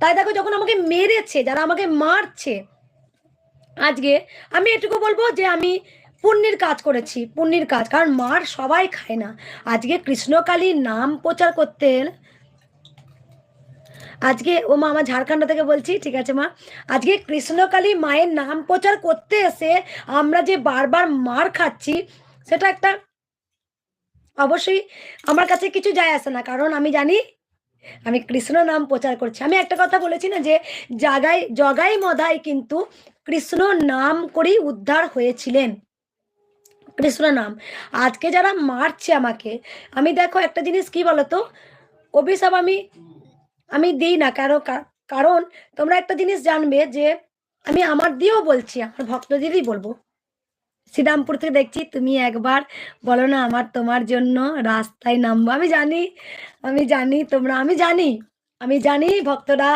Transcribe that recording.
তাই দেখো যখন আমাকে মেরেছে, যারা আমাকে মারছে, আজকে আমি এটুকু বলবো যে আমি পুণ্যের কাজ করেছি, পুণ্যের কাজ, কারণ মার সবাই খায় না। আজকে কৃষ্ণকালীর নাম প্রচার করতে, আজকে ও মা আমার ঝাড়খণ্ড থেকে বলছি, ঠিক আছে মা, আজকে কৃষ্ণকালী মায়ের নাম প্রচার করতে এসে আমরা যে বারবার মার খাচ্ছি, সেটা একটা, অবশ্যই আমার কাছে কিছু যায় আসে না, কারণ আমি জানি আমি কৃষ্ণ নাম প্রচার করছি। আমি একটা কথা বলেছি না যে জাগাই জগাই মদাই কিন্তু কৃষ্ণ নাম করেই উদ্ধার হয়েছিলেন, কৃষ্ণ নাম। আজকে যারা মারছে আমাকে, আমি দেখো একটা জিনিস কি বলতো, অভিশাপ আমি আমি দিই না কারণ তোমরা একটা জিনিস জানবে যে আমি আমার দিয়েও বলছি, আমার ভক্তদেরই বলবো। শ্রীরামপুর থেকে দেখছি তুমি একবার বলো না আমার তোমার জন্য রাস্তায় নামবো। আমি জানি তোমরা, আমি জানি ভক্তরা